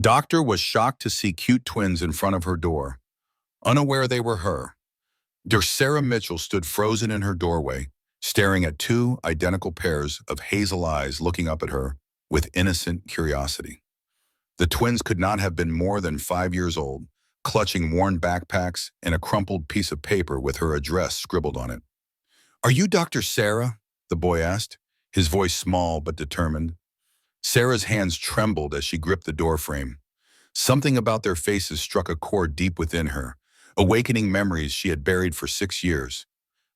doctor was shocked to see cute twins in front of her door, unaware they were her. Dear Sarah Mitchell stood frozen in her doorway, staring at two identical pairs of hazel eyes looking up at her with innocent curiosity. The twins could not have been more than 5 years old, clutching worn backpacks and a crumpled piece of paper with her address scribbled on it. "Are you Dr. Sarah?" the boy asked, his voice small but determined. Sarah's hands trembled as she gripped the doorframe. Something about their faces struck a chord deep within her, awakening memories she had buried for 6 years.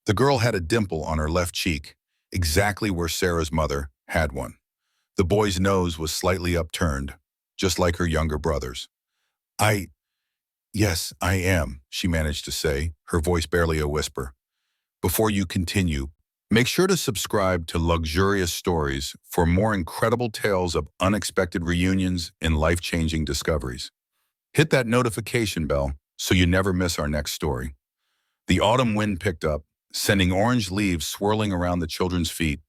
The girl had a dimple on her left cheek, exactly where Sarah's mother had one. The boy's nose was slightly upturned, just like her younger brother's. Yes, I am," she managed to say, her voice barely a whisper. "Before you continue, make sure to subscribe to Luxurious Stories for more incredible tales of unexpected reunions and life-changing discoveries. Hit that notification bell so you never miss our next story." The autumn wind picked up, sending orange leaves swirling around the children's feet.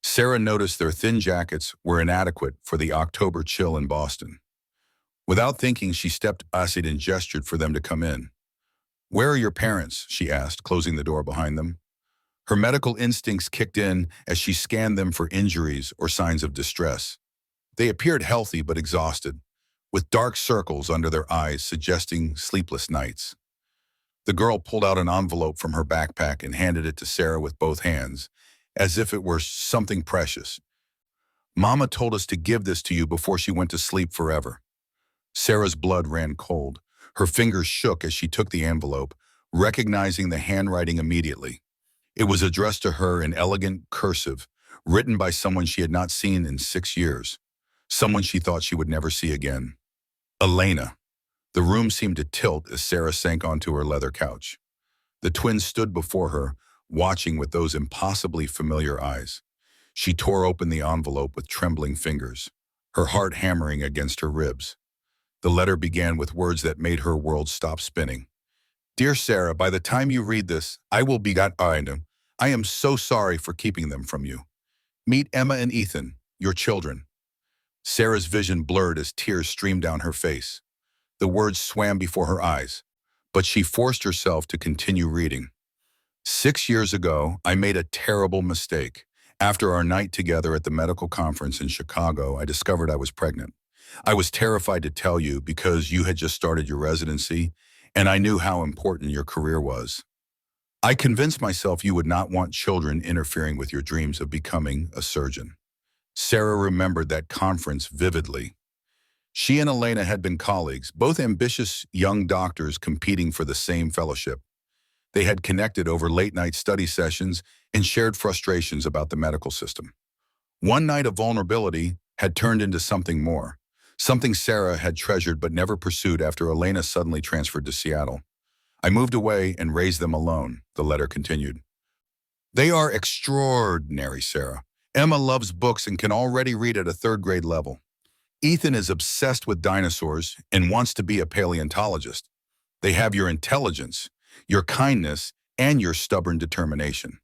Sarah noticed their thin jackets were inadequate for the October chill in Boston. Without thinking, she stepped aside and gestured for them to come in. "Where are your parents?" she asked, closing the door behind them. Her medical instincts kicked in as she scanned them for injuries or signs of distress. They appeared healthy but exhausted, with dark circles under their eyes suggesting sleepless nights. The girl pulled out an envelope from her backpack and handed it to Sarah with both hands, as if it were something precious. "Mama told us to give this to you before she went to sleep forever." Sarah's blood ran cold. Her fingers shook as she took the envelope, recognizing the handwriting immediately. It was addressed to her in elegant cursive, written by someone she had not seen in 6 years, someone she thought she would never see again. Elena. The room seemed to tilt as Sarah sank onto her leather couch. The twins stood before her, watching with those impossibly familiar eyes. She tore open the envelope with trembling fingers, her heart hammering against her ribs. The letter began with words that made her world stop spinning. "Dear Sarah, by the time you read this, I will be got item. I am so sorry for keeping them from you. Meet Emma and Ethan, your children." Sarah's vision blurred as tears streamed down her face. The words swam before her eyes, but she forced herself to continue reading. "6 years ago, I made a terrible mistake. After our night together at the medical conference in Chicago, I discovered I was pregnant. I was terrified to tell you because you had just started your residency, and I knew how important your career was. I convinced myself you would not want children interfering with your dreams of becoming a surgeon." Sarah remembered that conference vividly. She and Elena had been colleagues, both ambitious young doctors competing for the same fellowship. They had connected over late-night study sessions and shared frustrations about the medical system. One night of vulnerability had turned into something more, something Sarah had treasured but never pursued after Elena suddenly transferred to Seattle. "I moved away and raised them alone," the letter continued. "They are extraordinary, Sarah. Emma loves books and can already read at a third-grade level. Ethan is obsessed with dinosaurs and wants to be a paleontologist. They have your intelligence, your kindness, and your stubborn determination."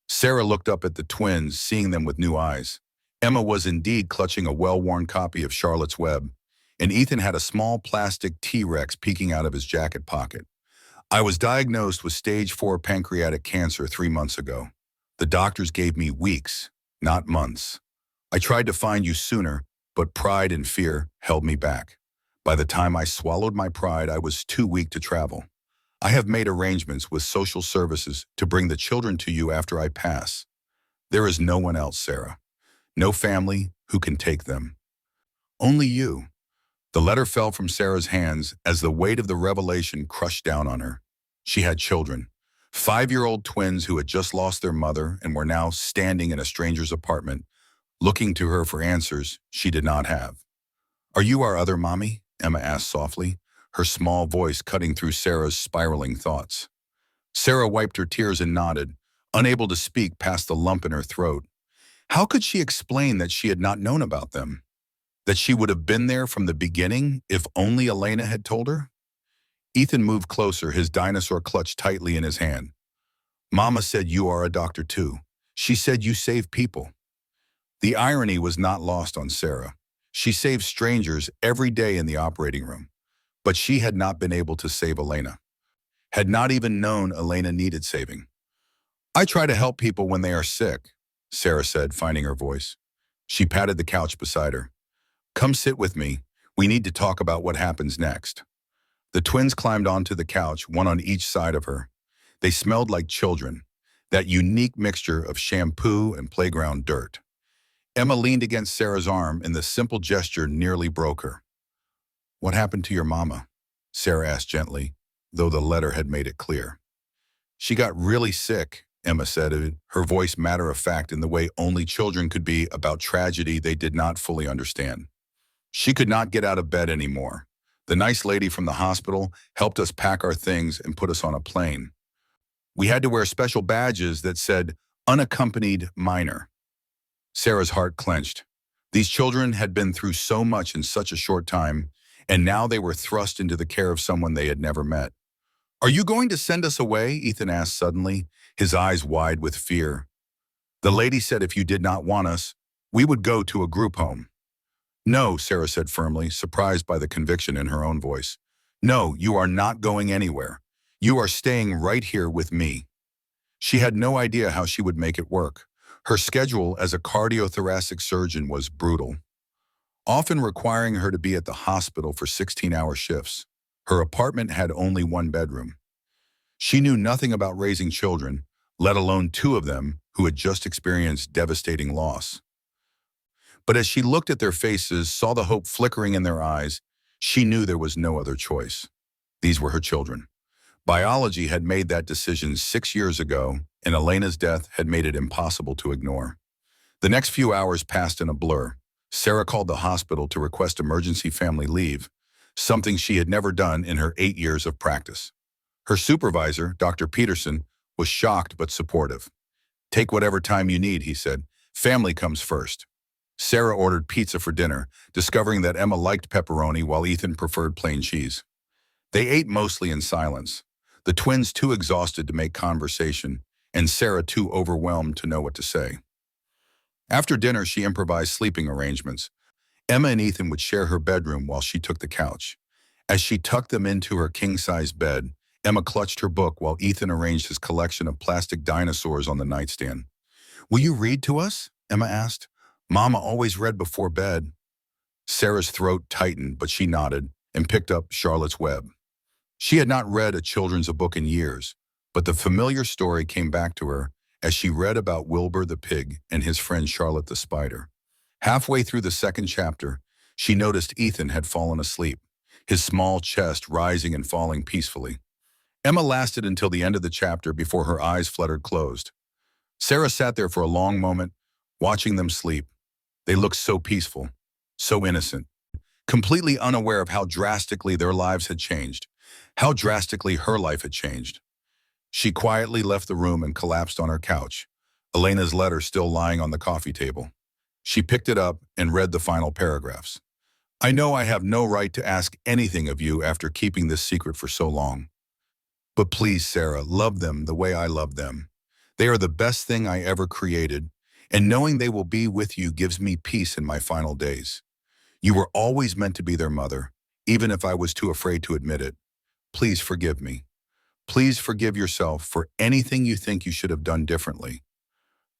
Sarah looked up at the twins, seeing them with new eyes. Emma was indeed clutching a well-worn copy of Charlotte's Web, and Ethan had a small plastic T-Rex peeking out of his jacket pocket. "I was diagnosed with stage 4 pancreatic cancer 3 months ago. The doctors gave me weeks, not months. I tried to find you sooner, but pride and fear held me back. By the time I swallowed my pride, I was too weak to travel. I have made arrangements with social services to bring the children to you after I pass. There is no one else, Sarah. No family who can take them. Only you." The letter fell from Sarah's hands as the weight of the revelation crushed down on her. She had children, 5-year-old twins who had just lost their mother and were now standing in a stranger's apartment, looking to her for answers she did not have. "Are you our other mommy?" Emma asked softly, her small voice cutting through Sarah's spiraling thoughts. Sarah wiped her tears and nodded, unable to speak past the lump in her throat. How could she explain that she had not known about them? That she would have been there from the beginning if only Elena had told her? Ethan moved closer, his dinosaur clutched tightly in his hand. "Mama said you are a doctor too. She said you save people." The irony was not lost on Sarah. She saved strangers every day in the operating room, but she had not been able to save Elena, had not even known Elena needed saving. I try to help people when they are sick, Sarah said, finding her voice. She patted the couch beside her. Come sit with me. We need to talk about what happens next. The twins climbed onto the couch, one on each side of her. They smelled like children, that unique mixture of shampoo and playground dirt. Emma leaned against Sarah's arm, and the simple gesture nearly broke her. What happened to your mama? Sarah asked gently, though the letter had made it clear. She got really sick, Emma said, her voice matter-of-fact in the way only children could be about tragedy they did not fully understand. She could not get out of bed anymore. The nice lady from the hospital helped us pack our things and put us on a plane. We had to wear special badges that said, unaccompanied minor. Sarah's heart clenched. These children had been through so much in such a short time, and now they were thrust into the care of someone they had never met. Are you going to send us away? Ethan asked suddenly, his eyes wide with fear. The lady said if you did not want us, we would go to a group home. No, Sarah said firmly, surprised by the conviction in her own voice. No, you are not going anywhere. You are staying right here with me. She had no idea how she would make it work. Her schedule as a cardiothoracic surgeon was brutal, often requiring her to be at the hospital for 16-hour shifts. Her apartment had only one bedroom. She knew nothing about raising children, let alone two of them who had just experienced devastating loss. But as she looked at their faces, saw the hope flickering in their eyes, she knew there was no other choice. These were her children. Biology had made that decision 6 years ago, and Elena's death had made it impossible to ignore. The next few hours passed in a blur. Sarah called the hospital to request emergency family leave, something she had never done in her 8 years of practice. Her supervisor, Dr. Peterson, was shocked but supportive. Take whatever time you need, he said. Family comes first. Sarah ordered pizza for dinner, discovering that Emma liked pepperoni while Ethan preferred plain cheese. They ate mostly in silence, the twins too exhausted to make conversation, and Sarah too overwhelmed to know what to say. After dinner, she improvised sleeping arrangements. Emma and Ethan would share her bedroom while she took the couch. As she tucked them into her king-size bed, Emma clutched her book while Ethan arranged his collection of plastic dinosaurs on the nightstand. Will you read to us? Emma asked. Mama always read before bed. Sarah's throat tightened, but she nodded and picked up Charlotte's Web. She had not read a children's book in years, but the familiar story came back to her as she read about Wilbur the pig and his friend Charlotte the spider. Halfway through the second chapter, she noticed Ethan had fallen asleep, his small chest rising and falling peacefully. Emma lasted until the end of the chapter before her eyes fluttered closed. Sarah sat there for a long moment, watching them sleep. They looked so peaceful, so innocent, completely unaware of how drastically their lives had changed, how drastically her life had changed. She quietly left the room and collapsed on her couch, Elena's letter still lying on the coffee table. She picked it up and read the final paragraphs. I know I have no right to ask anything of you after keeping this secret for so long. But please, Sarah, love them the way I love them. They are the best thing I ever created, and knowing they will be with you gives me peace in my final days. You were always meant to be their mother, even if I was too afraid to admit it. Please forgive me. Please forgive yourself for anything you think you should have done differently.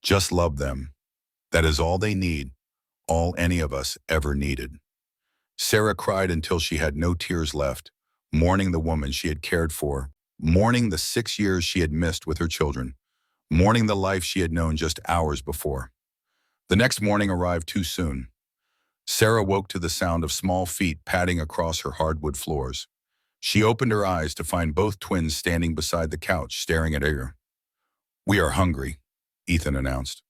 Just love them. That is all they need, all any of us ever needed. Sarah cried until she had no tears left, mourning the woman she had cared for, mourning the 6 years she had missed with her children, mourning the life she had known just hours before. The next morning arrived too soon. Sarah woke to the sound of small feet padding across her hardwood floors. She opened her eyes to find both twins standing beside the couch, staring at her. We are hungry, Ethan announced.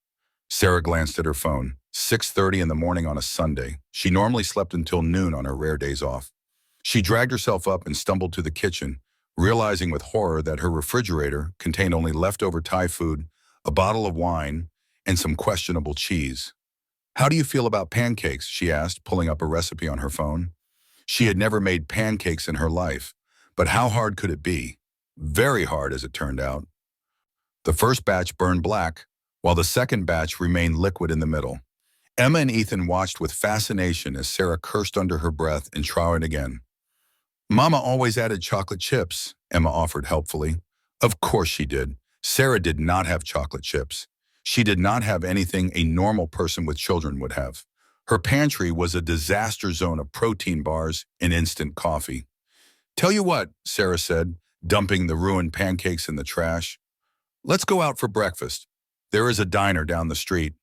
Sarah glanced at her phone. 6:30 in the morning on a Sunday. She normally slept until noon on her rare days off. She dragged herself up and stumbled to the kitchen, realizing with horror that her refrigerator contained only leftover Thai food, a bottle of wine, and some questionable cheese. How do you feel about pancakes? She asked, pulling up a recipe on her phone. She had never made pancakes in her life, but how hard could it be? Very hard, as it turned out. The first batch burned black, while the second batch remained liquid in the middle. Emma and Ethan watched with fascination as Sarah cursed under her breath and tried again. Mama always added chocolate chips, Emma offered helpfully. Of course she did. Sarah did not have chocolate chips. She did not have anything a normal person with children would have. Her pantry was a disaster zone of protein bars and instant coffee. Tell you what, Sarah said, dumping the ruined pancakes in the trash. Let's go out for breakfast. There is a diner down the street.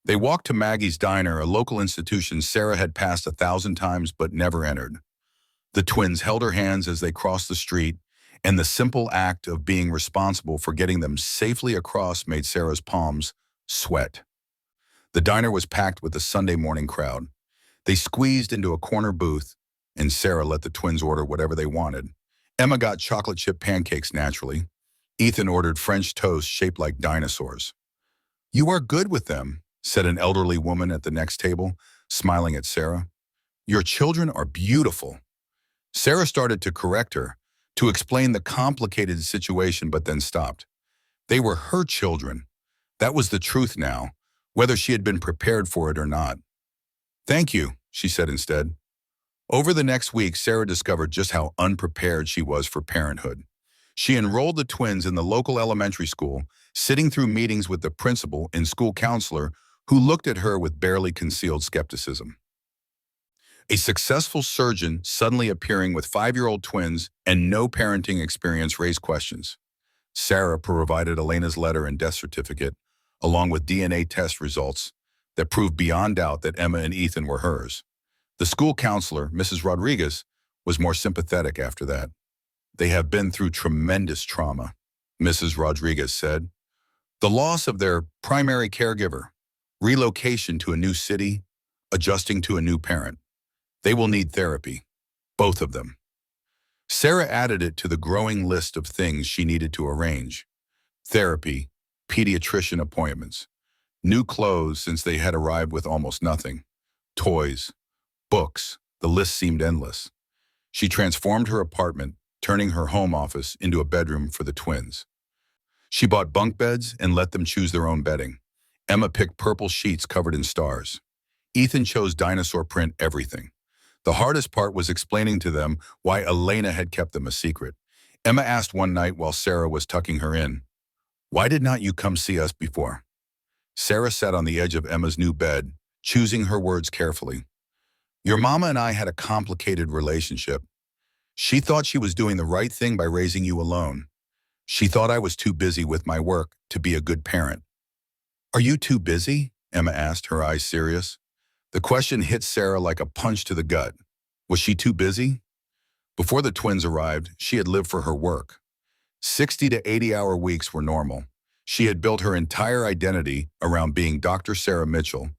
They walked to Maggie's Diner, a local institution Sarah had passed 1,000 times but never entered. The twins held her hands as they crossed the street, and the simple act of being responsible for getting them safely across made Sarah's palms sweat. The diner was packed with the Sunday morning crowd. They squeezed into a corner booth, and Sarah let the twins order whatever they wanted. Emma got chocolate chip pancakes naturally. Ethan ordered French toast shaped like dinosaurs. You are good with them, said an elderly woman at the next table, smiling at Sarah. Your children are beautiful. Sarah started to correct her, to explain the complicated situation, but then stopped. They were her children. That was the truth now, whether she had been prepared for it or not. Thank you, she said instead. Over the next week, Sarah discovered just how unprepared she was for parenthood. She enrolled the twins in the local elementary school, sitting through meetings with the principal and school counselor who looked at her with barely concealed skepticism. A successful surgeon suddenly appearing with 5-year-old twins and no parenting experience raised questions. Sarah provided Elena's letter and death certificate, along with DNA test results that proved beyond doubt that Emma and Ethan were hers. The school counselor, Mrs. Rodriguez, was more sympathetic after that. They have been through tremendous trauma, Mrs. Rodriguez said. The loss of their primary caregiver, relocation to a new city, adjusting to a new parent. They will need therapy, both of them. Sarah added it to the growing list of things she needed to arrange. Therapy, pediatrician appointments, new clothes since they had arrived with almost nothing, toys, books, the list seemed endless. She transformed her apartment, turning her home office into a bedroom for the twins. She bought bunk beds and let them choose their own bedding. Emma picked purple sheets covered in stars. Ethan chose dinosaur print everything. The hardest part was explaining to them why Elena had kept them a secret. Emma asked one night while Sarah was tucking her in, "Why did not you come see us before?" Sarah sat on the edge of Emma's new bed, choosing her words carefully. Your mama and I had a complicated relationship. She thought she was doing the right thing by raising you alone. She thought I was too busy with my work to be a good parent. Are you too busy? Emma asked, her eyes serious. The question hit Sarah like a punch to the gut. Was she too busy? Before the twins arrived, she had lived for her work. 60 to 80-hour weeks were normal. She had built her entire identity around being Dr. Sarah Mitchell,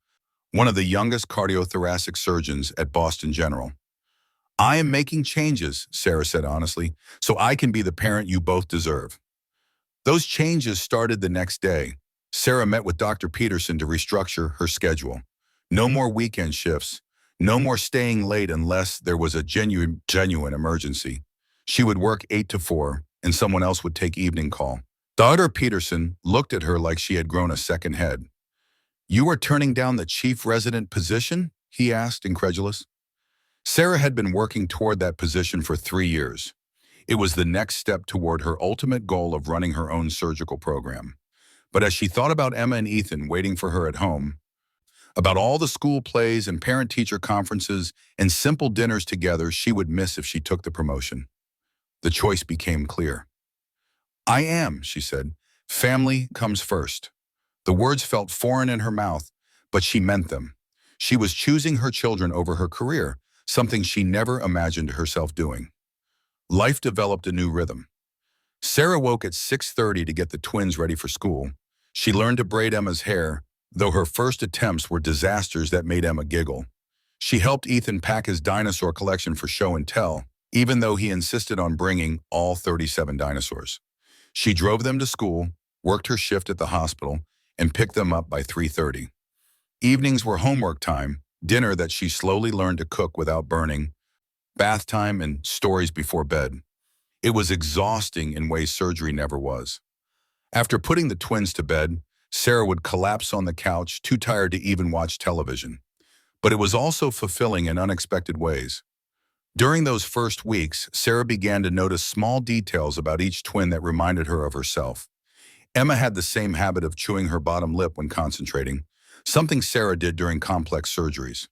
one of the youngest cardiothoracic surgeons at Boston General. I am making changes, Sarah said honestly, so I can be the parent you both deserve. Those changes started the next day. Sarah met with Dr. Peterson to restructure her schedule. No more weekend shifts. No more staying late unless there was a genuine emergency. She would work 8 to 4, and someone else would take evening call. Dr. Peterson looked at her like she had grown a second head. You are turning down the chief resident position? He asked, incredulous. Sarah had been working toward that position for 3 years. It was the next step toward her ultimate goal of running her own surgical program. But as she thought about Emma and Ethan waiting for her at home, about all the school plays and parent-teacher conferences and simple dinners together she would miss if she took the promotion, the choice became clear. I am, she said. Family comes first. The words felt foreign in her mouth, but she meant them. She was choosing her children over her career, something she never imagined herself doing. Life developed a new rhythm. Sarah woke at 6:30 to get the twins ready for school. She learned to braid Emma's hair, though her first attempts were disasters that made Emma giggle. She helped Ethan pack his dinosaur collection for show and tell, even though he insisted on bringing all 37 dinosaurs. She drove them to school, worked her shift at the hospital, and picked them up by 3:30. Evenings were homework time, dinner that she slowly learned to cook without burning, bath time, and stories before bed. It was exhausting in ways surgery never was. After putting the twins to bed, Sarah would collapse on the couch, too tired to even watch television. But it was also fulfilling in unexpected ways. During those first weeks, Sarah began to notice small details about each twin that reminded her of herself. Emma had the same habit of chewing her bottom lip when concentrating, something Sarah did during complex surgeries.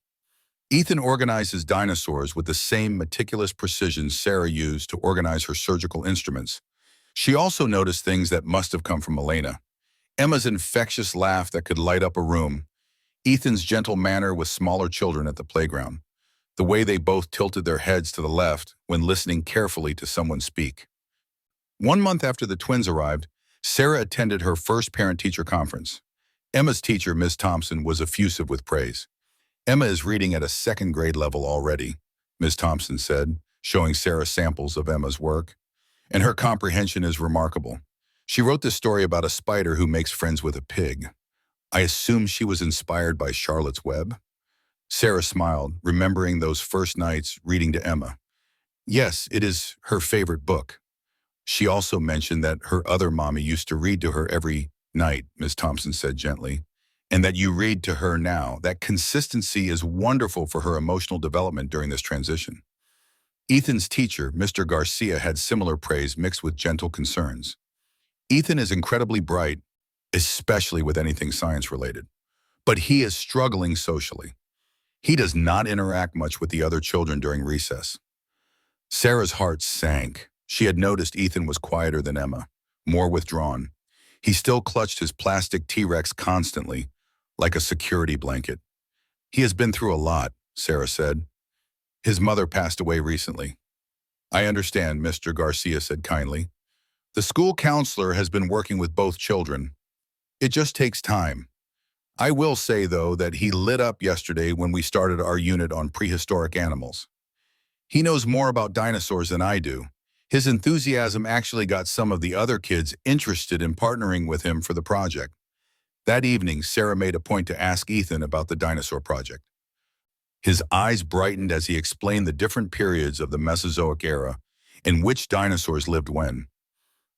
Ethan organized his dinosaurs with the same meticulous precision Sarah used to organize her surgical instruments. She also noticed things that must have come from Elena. Emma's infectious laugh that could light up a room, Ethan's gentle manner with smaller children at the playground, the way they both tilted their heads to the left when listening carefully to someone speak. 1 month after the twins arrived, Sarah attended her first parent-teacher conference. Emma's teacher, Ms. Thompson, was effusive with praise. "Emma is reading at a second-grade level already," Ms. Thompson said, showing Sarah samples of Emma's work. "And her comprehension is remarkable. She wrote this story about a spider who makes friends with a pig. I assume she was inspired by Charlotte's Web." Sarah smiled, remembering those first nights reading to Emma. "Yes, it is her favorite book." She also mentioned that her other mommy used to read to her every night, Ms. Thompson said gently, "and that you read to her now. That consistency is wonderful for her emotional development during this transition." Ethan's teacher, Mr. Garcia, had similar praise mixed with gentle concerns. "Ethan is incredibly bright, especially with anything science-related, but he is struggling socially. He does not interact much with the other children during recess." Sarah's heart sank. She had noticed Ethan was quieter than Emma, more withdrawn. He still clutched his plastic T-Rex constantly, like a security blanket. "He has been through a lot," Sarah said. "His mother passed away recently." "I understand," Mr. Garcia said kindly. "The school counselor has been working with both children. It just takes time. I will say, though, that he lit up yesterday when we started our unit on prehistoric animals. He knows more about dinosaurs than I do. His enthusiasm actually got some of the other kids interested in partnering with him for the project." That evening, Sarah made a point to ask Ethan about the dinosaur project. His eyes brightened as he explained the different periods of the Mesozoic era and which dinosaurs lived when.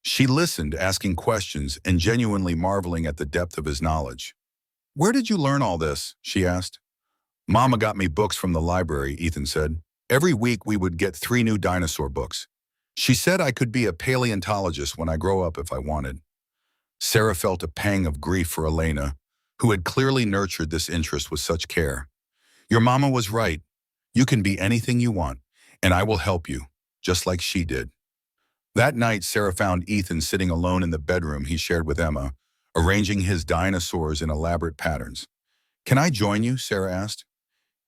She listened, asking questions and genuinely marveling at the depth of his knowledge. "Where did you learn all this?" she asked. "Mama got me books from the library," Ethan said. "Every week we would get 3 new dinosaur books. She said I could be a paleontologist when I grow up if I wanted." Sarah felt a pang of grief for Elena, who had clearly nurtured this interest with such care. "Your mama was right. You can be anything you want, and I will help you, just like she did." That night, Sarah found Ethan sitting alone in the bedroom he shared with Emma, arranging his dinosaurs in elaborate patterns. "Can I join you?" Sarah asked.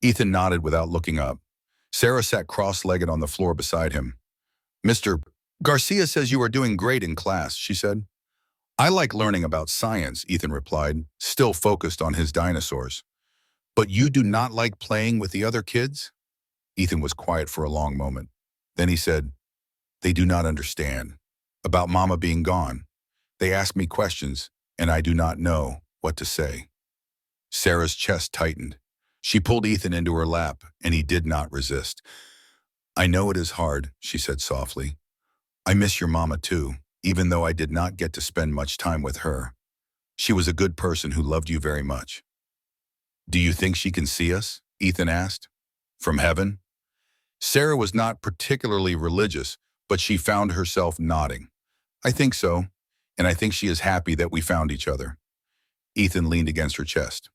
Ethan nodded without looking up. Sarah sat cross-legged on the floor beside him. "Mr. Garcia says you are doing great in class," she said. "I like learning about science," Ethan replied, still focused on his dinosaurs. "But you do not like playing with the other kids?" Ethan was quiet for a long moment. Then he said, "They do not understand. About Mama being gone. They ask me questions, and I do not know what to say." Sarah's chest tightened. She pulled Ethan into her lap, and he did not resist. "I know it is hard," she said softly. "I miss your mama too, even though I did not get to spend much time with her. She was a good person who loved you very much." "Do you think she can see us?" Ethan asked. "From heaven?" Sarah was not particularly religious, but she found herself nodding. "I think so, and I think she is happy that we found each other." Ethan leaned against her chest.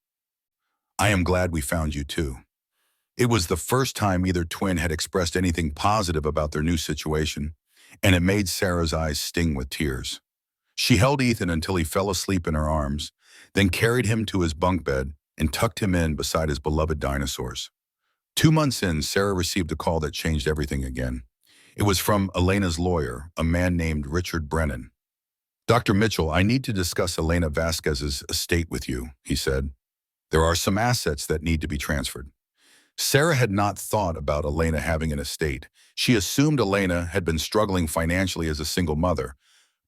"I am glad we found you too." It was the first time either twin had expressed anything positive about their new situation, and it made Sarah's eyes sting with tears. She held Ethan until he fell asleep in her arms, then carried him to his bunk bed and tucked him in beside his beloved dinosaurs. 2 months in, Sarah received a call that changed everything again. It was from Elena's lawyer, a man named Richard Brennan. "Dr. Mitchell, I need to discuss Elena Vasquez's estate with you," he said. "There are some assets that need to be transferred." Sarah had not thought about Elena having an estate. She assumed Elena had been struggling financially as a single mother.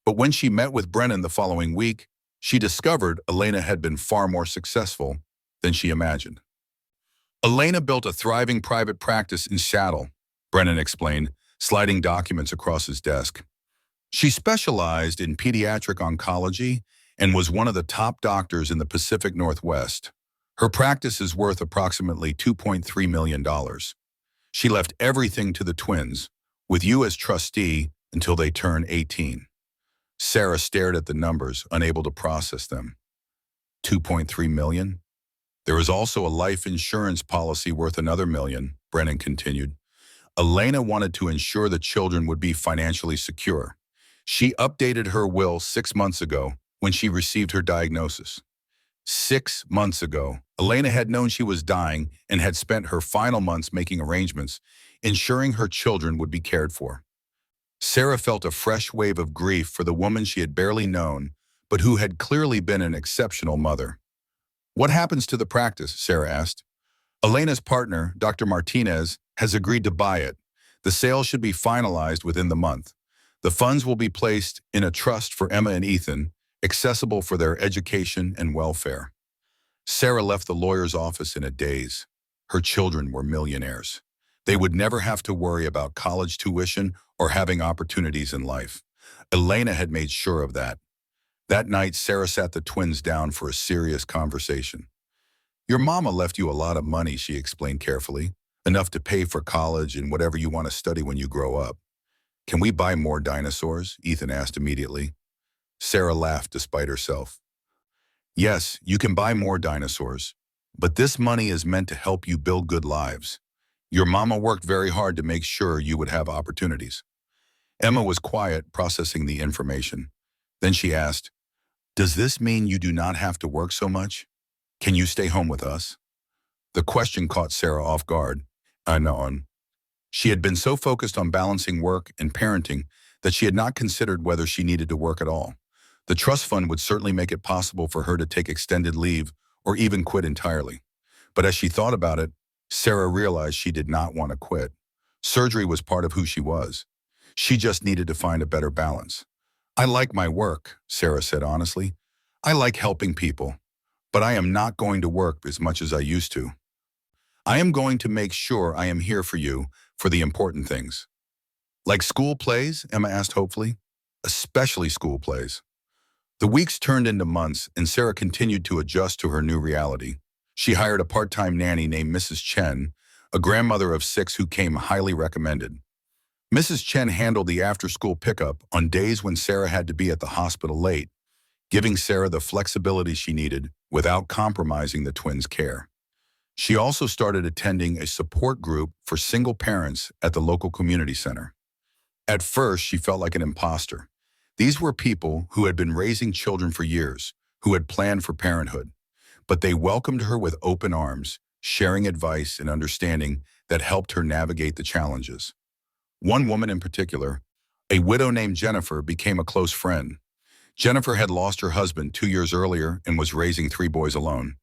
But when she met with Brennan the following week, she discovered Elena had been far more successful than she imagined. Elena built a thriving private practice in Seattle, Brennan explained, sliding documents across his desk. She specialized in pediatric oncology and was one of the top doctors in the Pacific Northwest. Her practice is worth approximately $2.3 million. She left everything to the twins, with you as trustee until they turn 18. Sarah stared at the numbers, unable to process them. 2.3 million? There is also a life insurance policy worth another million, Brennan continued. Elena wanted to ensure the children would be financially secure. She updated her will 6 months ago when she received her diagnosis. 6 months ago, Elena had known she was dying and had spent her final months making arrangements, ensuring her children would be cared for. Sarah felt a fresh wave of grief for the woman she had barely known, but who had clearly been an exceptional mother. "What happens to the practice?" Sarah asked. "Elena's partner, Dr. Martinez, has agreed to buy it. The sale should be finalized within the month. The funds will be placed in a trust for Emma and Ethan, accessible for their education and welfare." Sarah left the lawyer's office in a daze. Her children were millionaires. They would never have to worry about college tuition or having opportunities in life. Elena had made sure of that. That night, Sarah sat the twins down for a serious conversation. "Your mama left you a lot of money," she explained carefully, "enough to pay for college and whatever you want to study when you grow up." "Can we buy more dinosaurs?" Ethan asked immediately. Sarah laughed despite herself. "Yes, you can buy more dinosaurs, but this money is meant to help you build good lives. Your mama worked very hard to make sure you would have opportunities." Emma was quiet, processing the information. Then she asked, "Does this mean you do not have to work so much? Can you stay home with us?" The question caught Sarah off guard. I know. She had been so focused on balancing work and parenting that she had not considered whether she needed to work at all. The trust fund would certainly make it possible for her to take extended leave or even quit entirely. But as she thought about it, Sarah realized she did not want to quit. Surgery was part of who she was. She just needed to find a better balance. "I like my work," Sarah said honestly. "I like helping people, but I am not going to work as much as I used to. I am going to make sure I am here for you for the important things." "Like school plays?" Emma asked hopefully. "Especially school plays." The weeks turned into months, and Sarah continued to adjust to her new reality. She hired a part-time nanny named Mrs. Chen, a grandmother of 6 who came highly recommended. Mrs. Chen handled the after-school pickup on days when Sarah had to be at the hospital late, giving Sarah the flexibility she needed without compromising the twins' care. She also started attending a support group for single parents at the local community center. At first, she felt like an imposter. These were people who had been raising children for years, who had planned for parenthood. But they welcomed her with open arms, sharing advice and understanding that helped her navigate the challenges. One woman in particular, a widow named Jennifer, became a close friend. Jennifer had lost her husband 2 years earlier and was raising 3 boys alone.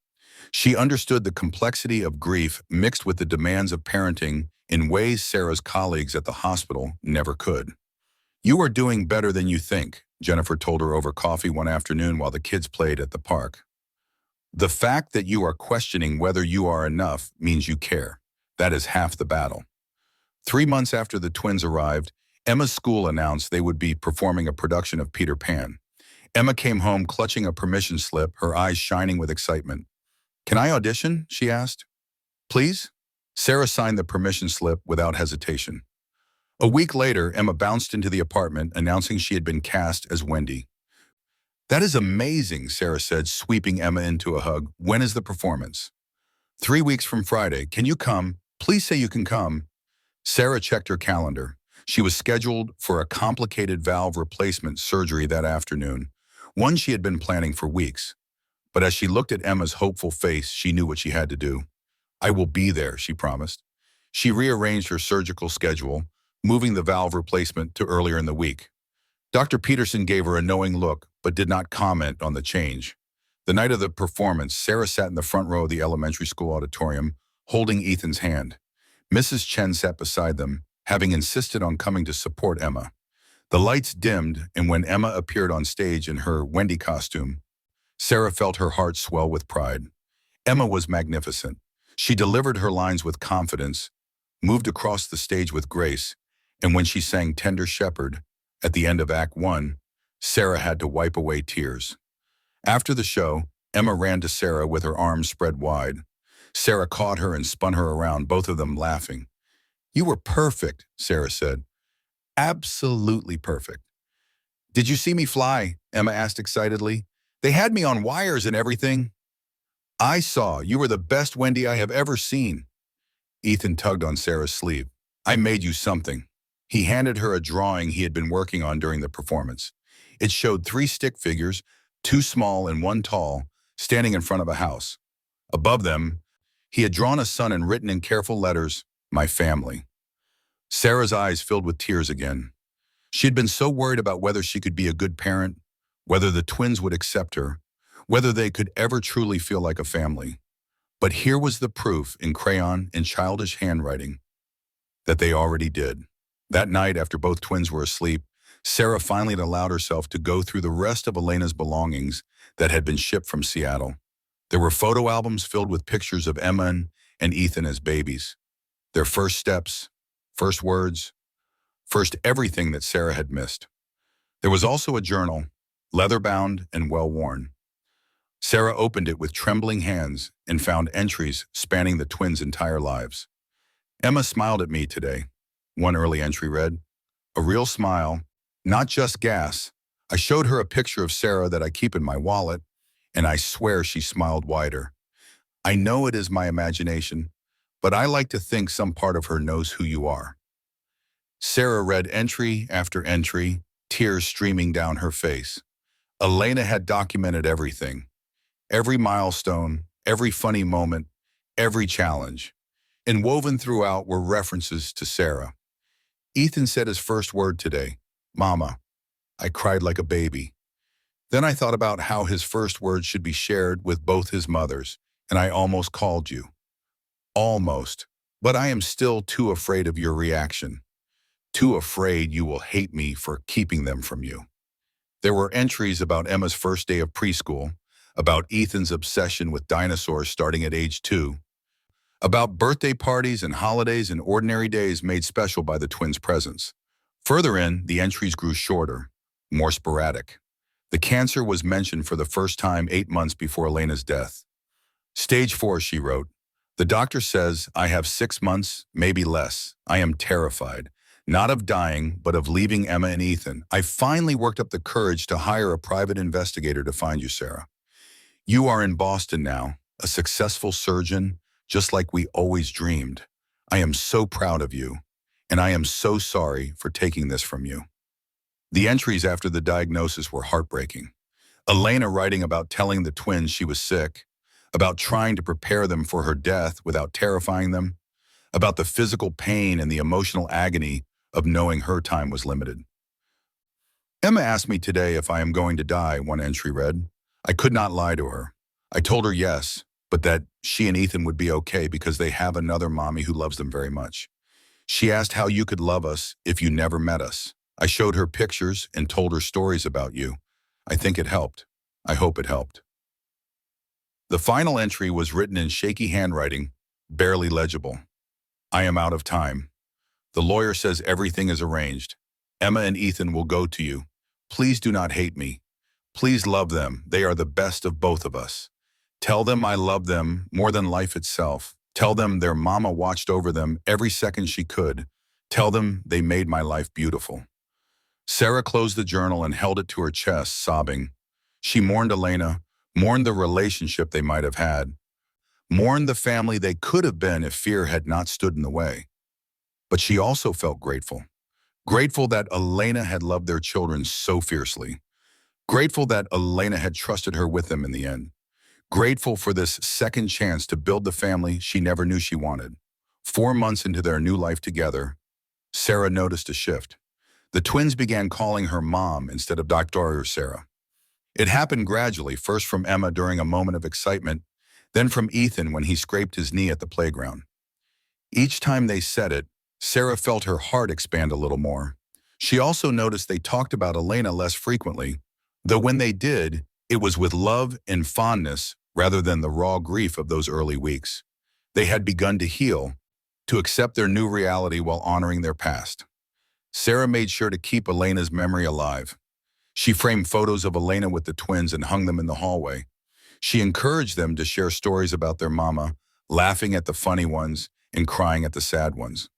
She understood the complexity of grief mixed with the demands of parenting in ways Sarah's colleagues at the hospital never could. "You are doing better than you think," Jennifer told her over coffee one afternoon while the kids played at the park. "The fact that you are questioning whether you are enough means you care. That is half the battle." 3 months after the twins arrived, Emma's school announced they would be performing a production of Peter Pan. Emma came home clutching a permission slip, her eyes shining with excitement. "Can I audition?" she asked. "Please?" Sarah signed the permission slip without hesitation. A week later, Emma bounced into the apartment announcing she had been cast as Wendy. "That is amazing," Sarah said, sweeping Emma into a hug. "When is the performance?" 3 weeks from Friday. Can you come? Please say you can come." Sarah checked her calendar. She was scheduled for a complicated valve replacement surgery that afternoon, one she had been planning for weeks. But as she looked at Emma's hopeful face, she knew what she had to do. "I will be there," she promised. She rearranged her surgical schedule, moving the valve replacement to earlier in the week. Dr. Peterson gave her a knowing look, but did not comment on the change. The night of the performance, Sarah sat in the front row of the elementary school auditorium, holding Ethan's hand. Mrs. Chen sat beside them, having insisted on coming to support Emma. The lights dimmed, and when Emma appeared on stage in her Wendy costume, Sarah felt her heart swell with pride. Emma was magnificent. She delivered her lines with confidence, moved across the stage with grace, and when she sang Tender Shepherd at the end of Act 1, Sarah had to wipe away tears. After the show, Emma ran to Sarah with her arms spread wide. Sarah caught her and spun her around, both of them laughing. "You were perfect," Sarah said. "Absolutely perfect." "Did you see me fly?" Emma asked excitedly. "They had me on wires and everything." "I saw. You were the best Wendy I have ever seen." Ethan tugged on Sarah's sleeve. "I made you something." He handed her a drawing he had been working on during the performance. It showed three stick figures, two small and one tall, standing in front of a house. Above them, he had drawn a sun and written in careful letters, "My family." Sarah's eyes filled with tears again. She had been so worried about whether she could be a good parent, whether the twins would accept her, whether they could ever truly feel like a family. But here was the proof in crayon and childish handwriting that they already did. That night, after both twins were asleep, Sarah finally allowed herself to go through the rest of Elena's belongings that had been shipped from Seattle. There were photo albums filled with pictures of Emma and Ethan as babies. Their first steps, first words, first everything that Sarah had missed. There was also a journal, leather-bound and well-worn. Sarah opened it with trembling hands and found entries spanning the twins' entire lives. "Emma smiled at me today," one early entry read. "A real smile, not just gas. I showed her a picture of Sarah that I keep in my wallet, and I swear she smiled wider. I know it is my imagination, but I like to think some part of her knows who you are." Sarah read entry after entry, tears streaming down her face. Elena had documented everything. Every milestone, every funny moment, every challenge. And woven throughout were references to Sarah. Ethan said his first word today, "Mama." I cried like a baby. Then I thought about how his first word should be shared with both his mothers, and I almost called you. Almost. But I am still too afraid of your reaction. Too afraid you will hate me for keeping them from you. There were entries about Emma's first day of preschool, about Ethan's obsession with dinosaurs starting at age 2, about birthday parties and holidays and ordinary days made special by the twins' presence. Further in, the entries grew shorter, more sporadic. The cancer was mentioned for the first time 8 months before Elena's death. "Stage 4, she wrote. "The doctor says I have 6 months, maybe less. I am terrified. Not of dying, but of leaving Emma and Ethan. I finally worked up the courage to hire a private investigator to find you, Sarah. You are in Boston now, a successful surgeon, just like we always dreamed. I am so proud of you, and I am so sorry for taking this from you." The entries after the diagnosis were heartbreaking. Elena writing about telling the twins she was sick, about trying to prepare them for her death without terrifying them, about the physical pain and the emotional agony of knowing her time was limited. "Emma asked me today if I am going to die," one entry read. "I could not lie to her. I told her yes, but that she and Ethan would be okay because they have another mommy who loves them very much. She asked how you could love us if you never met us. I showed her pictures and told her stories about you. I think it helped. I hope it helped." The final entry was written in shaky handwriting, barely legible. "I am out of time. The lawyer says everything is arranged. Emma and Ethan will go to you. Please do not hate me. Please love them. They are the best of both of us. Tell them I love them more than life itself. Tell them their mama watched over them every second she could. Tell them they made my life beautiful." Sarah closed the journal and held it to her chest, sobbing. She mourned Elena, mourned the relationship they might have had, mourned the family they could have been if fear had not stood in the way. But she also felt grateful. Grateful that Elena had loved their children so fiercely. Grateful that Elena had trusted her with them in the end. Grateful for this second chance to build the family she never knew she wanted. 4 months into their new life together, Sarah noticed a shift. The twins began calling her Mom instead of Dr. or Sarah. It happened gradually, first from Emma during a moment of excitement, then from Ethan when he scraped his knee at the playground. Each time they said it, Sarah felt her heart expand a little more. She also noticed they talked about Elena less frequently, though when they did, it was with love and fondness rather than the raw grief of those early weeks. They had begun to heal, to accept their new reality while honoring their past. Sarah made sure to keep Elena's memory alive. She framed photos of Elena with the twins and hung them in the hallway. She encouraged them to share stories about their mama, laughing at the funny ones and crying at the sad ones.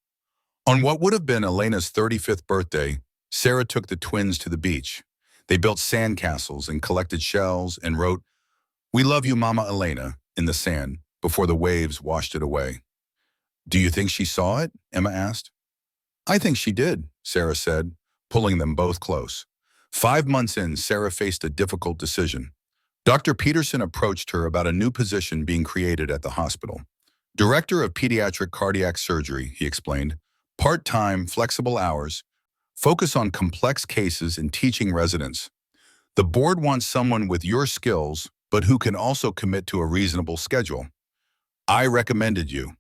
On what would have been Elena's 35th birthday, Sarah took the twins to the beach. They built sandcastles and collected shells and wrote, "We love you, Mama Elena," in the sand before the waves washed it away. "Do you think she saw it?" Emma asked. "I think she did," Sarah said, pulling them both close. 5 months in, Sarah faced a difficult decision. Dr. Peterson approached her about a new position being created at the hospital. Director of Pediatric Cardiac Surgery, he explained. Part-time, flexible hours, focus on complex cases and teaching residents. The board wants someone with your skills, but who can also commit to a reasonable schedule. I recommended you.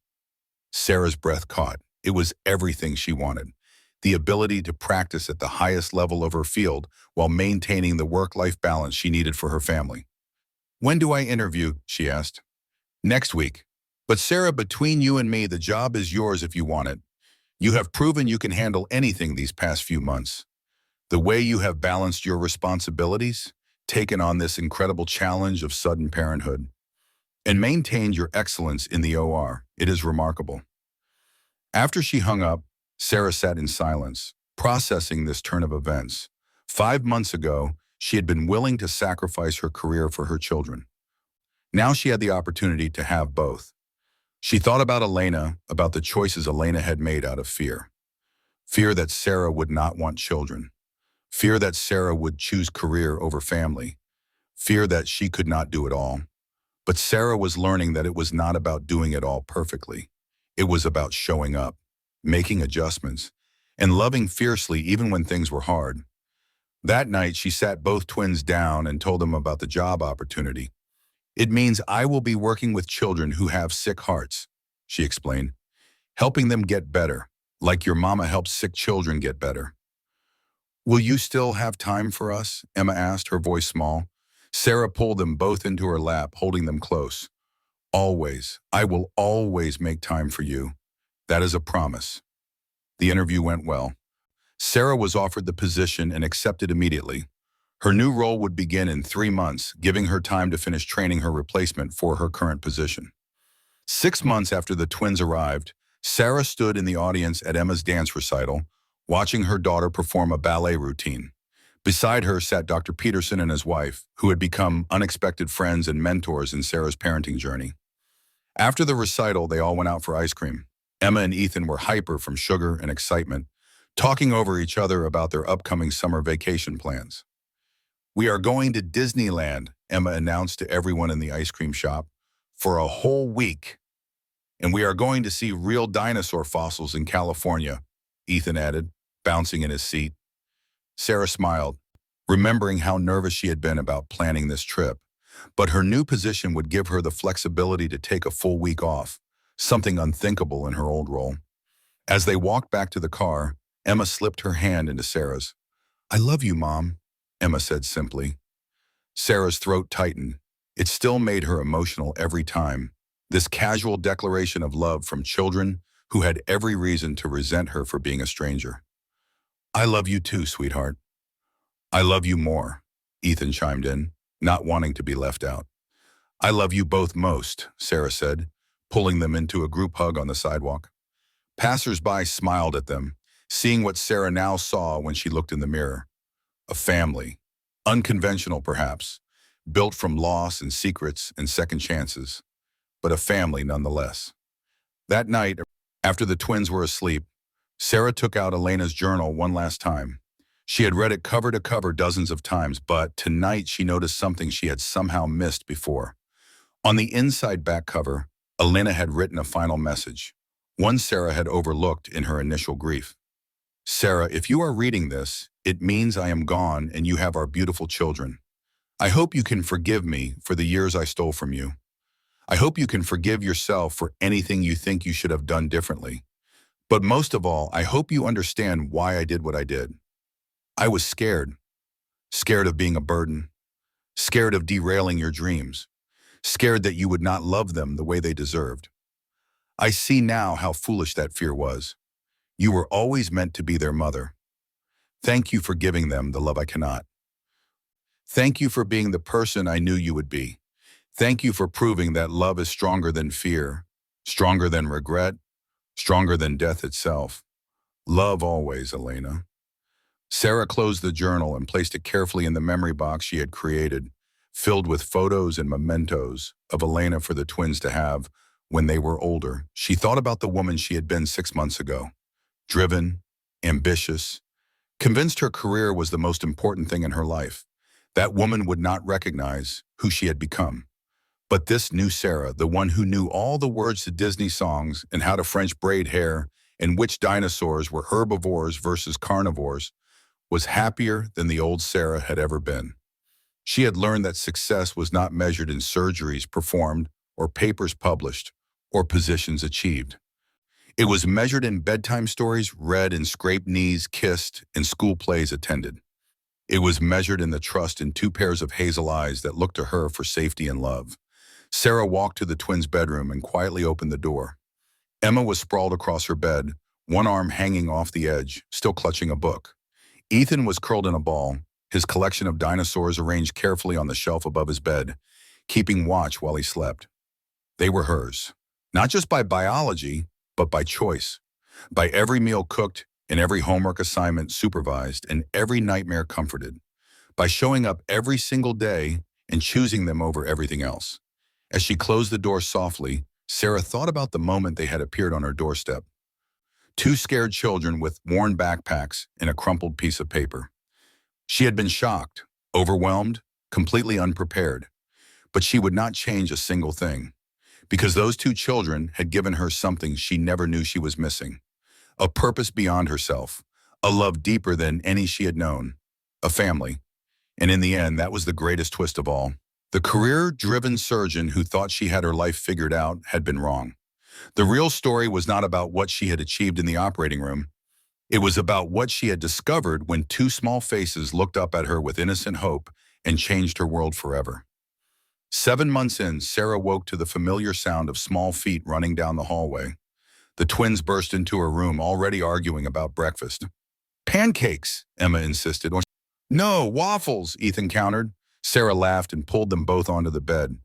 Sarah's breath caught. It was everything she wanted. The ability to practice at the highest level of her field while maintaining the work-life balance she needed for her family. "When do I interview?" she asked. "Next week. But Sarah, between you and me, the job is yours if you want it. You have proven you can handle anything these past few months. The way you have balanced your responsibilities, taken on this incredible challenge of sudden parenthood, and maintained your excellence in the OR, it is remarkable." After she hung up, Sarah sat in silence, processing this turn of events. 5 months ago, she had been willing to sacrifice her career for her children. Now she had the opportunity to have both. She thought about Elena, about the choices Elena had made out of fear. Fear that Sarah would not want children. Fear that Sarah would choose career over family. Fear that she could not do it all. But Sarah was learning that it was not about doing it all perfectly. It was about showing up, making adjustments, and loving fiercely even when things were hard. That night, she sat both twins down and told them about the job opportunity. "It means I will be working with children who have sick hearts," she explained, "helping them get better, like your mama helps sick children get better." "Will you still have time for us?" Emma asked, her voice small. Sarah pulled them both into her lap, holding them close. "Always. I will always make time for you. That is a promise." The interview went well. Sarah was offered the position and accepted immediately. Her new role would begin in 3 months, giving her time to finish training her replacement for her current position. 6 months after the twins arrived, Sarah stood in the audience at Emma's dance recital, watching her daughter perform a ballet routine. Beside her sat Dr. Peterson and his wife, who had become unexpected friends and mentors in Sarah's parenting journey. After the recital, they all went out for ice cream. Emma and Ethan were hyper from sugar and excitement, talking over each other about their upcoming summer vacation plans. "We are going to Disneyland," Emma announced to everyone in the ice cream shop, "for a whole week. And we are going to see real dinosaur fossils in California," Ethan added, bouncing in his seat. Sarah smiled, remembering how nervous she had been about planning this trip. But her new position would give her the flexibility to take a full week off, something unthinkable in her old role. As they walked back to the car, Emma slipped her hand into Sarah's. "I love you, Mom," Emma said simply. Sarah's throat tightened. It still made her emotional every time. This casual declaration of love from children who had every reason to resent her for being a stranger. "I love you too, sweetheart." "I love you more," Ethan chimed in, not wanting to be left out. "I love you both most," Sarah said, pulling them into a group hug on the sidewalk. Passers-by smiled at them, seeing what Sarah now saw when she looked in the mirror. A family, unconventional perhaps, built from loss and secrets and second chances, but a family nonetheless. That night, after the twins were asleep, Sarah took out Elena's journal one last time. She had read it cover to cover dozens of times, but tonight she noticed something she had somehow missed before. On the inside back cover, Elena had written a final message, one Sarah had overlooked in her initial grief. "Sarah, if you are reading this, it means I am gone and you have our beautiful children. I hope you can forgive me for the years I stole from you. I hope you can forgive yourself for anything you think you should have done differently. But most of all, I hope you understand why I did what I did. I was scared. Scared of being a burden. Scared of derailing your dreams. Scared that you would not love them the way they deserved. I see now how foolish that fear was. You were always meant to be their mother. Thank you for giving them the love I cannot. Thank you for being the person I knew you would be. Thank you for proving that love is stronger than fear, stronger than regret, stronger than death itself. Love always, Elena." Sarah closed the journal and placed it carefully in the memory box she had created, filled with photos and mementos of Elena for the twins to have when they were older. She thought about the woman she had been 6 months ago, driven, ambitious, convinced her career was the most important thing in her life. That woman would not recognize who she had become. But this new Sarah, the one who knew all the words to Disney songs and how to French braid hair and which dinosaurs were herbivores versus carnivores, was happier than the old Sarah had ever been. She had learned that success was not measured in surgeries performed or papers published or positions achieved. It was measured in bedtime stories read and scraped knees kissed and school plays attended. It was measured in the trust in two pairs of hazel eyes that looked to her for safety and love. Sarah walked to the twins' bedroom and quietly opened the door. Emma was sprawled across her bed, one arm hanging off the edge, still clutching a book. Ethan was curled in a ball, his collection of dinosaurs arranged carefully on the shelf above his bed, keeping watch while he slept. They were hers, not just by biology, but by choice. By every meal cooked, and every homework assignment supervised, and every nightmare comforted. By showing up every single day and choosing them over everything else. As she closed the door softly, Sarah thought about the moment they had appeared on her doorstep. Two scared children with worn backpacks and a crumpled piece of paper. She had been shocked, overwhelmed, completely unprepared. But she would not change a single thing, because those two children had given her something she never knew she was missing. A purpose beyond herself, a love deeper than any she had known, a family. And in the end, that was the greatest twist of all. The career-driven surgeon who thought she had her life figured out had been wrong. The real story was not about what she had achieved in the operating room. It was about what she had discovered when two small faces looked up at her with innocent hope and changed her world forever. 7 months in, Sarah woke to the familiar sound of small feet running down the hallway. The twins burst into her room, already arguing about breakfast. "Pancakes," Emma insisted. "No, waffles," Ethan countered. Sarah laughed and pulled them both onto the bed.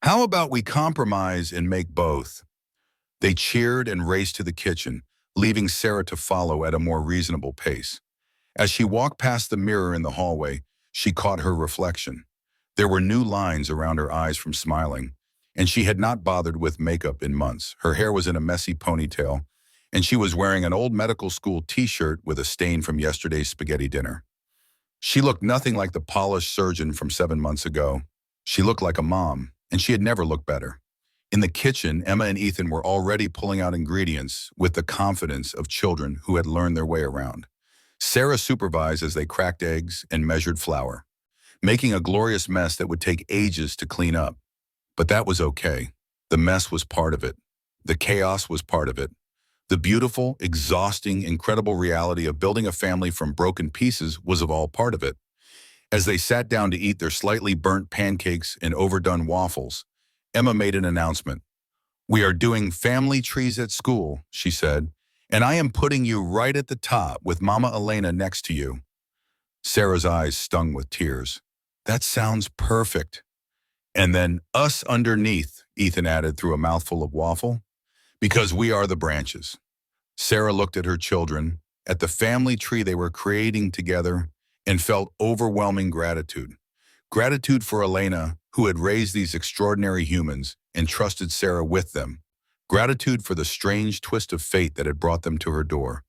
"How about we compromise and make both?" They cheered and raced to the kitchen, leaving Sarah to follow at a more reasonable pace. As she walked past the mirror in the hallway, she caught her reflection. There were new lines around her eyes from smiling, and she had not bothered with makeup in months. Her hair was in a messy ponytail, and she was wearing an old medical school t-shirt with a stain from yesterday's spaghetti dinner. She looked nothing like the polished surgeon from 7 months ago. She looked like a mom, and she had never looked better. In the kitchen, Emma and Ethan were already pulling out ingredients with the confidence of children who had learned their way around. Sarah supervised as they cracked eggs and measured flour, making a glorious mess that would take ages to clean up. But that was okay. The mess was part of it. The chaos was part of it. The beautiful, exhausting, incredible reality of building a family from broken pieces was of all part of it. As they sat down to eat their slightly burnt pancakes and overdone waffles, Emma made an announcement. "We are doing family trees at school," she said, "and I am putting you right at the top with Mama Elena next to you." Sarah's eyes stung with tears. "That sounds perfect." "And then us underneath," Ethan added through a mouthful of waffle, "because we are the branches." Sarah looked at her children, at the family tree they were creating together, and felt overwhelming gratitude. Gratitude for Elena, who had raised these extraordinary humans and trusted Sarah with them. Gratitude for the strange twist of fate that had brought them to her door.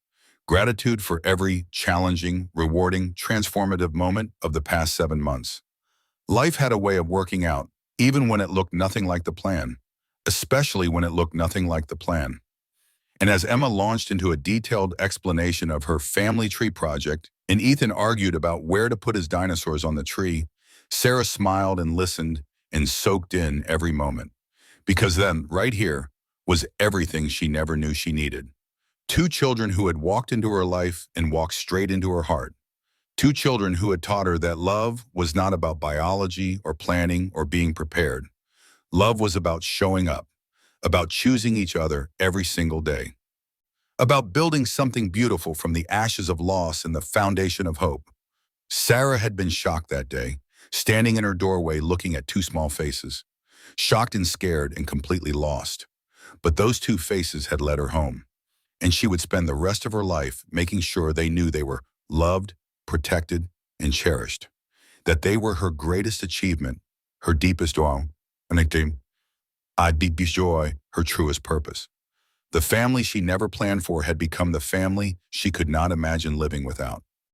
Gratitude for every challenging, rewarding, transformative moment of the past 7 months. Life had a way of working out, even when it looked nothing like the plan, especially when it looked nothing like the plan. And as Emma launched into a detailed explanation of her family tree project, and Ethan argued about where to put his dinosaurs on the tree, Sarah smiled and listened and soaked in every moment. Because then, right here, was everything she never knew she needed. Two children who had walked into her life and walked straight into her heart. Two children who had taught her that love was not about biology or planning or being prepared. Love was about showing up, about choosing each other every single day, about building something beautiful from the ashes of loss and the foundation of hope. Sarah had been shocked that day. standing in her doorway looking at two small faces, shocked and scared and completely lost. But those two faces had led her home, and she would spend the rest of her life making sure they knew they were loved, protected, and cherished, that they were her greatest achievement, her deepest joy, deepest joy, her truest purpose. The family she never planned for had become the family she could not imagine living without.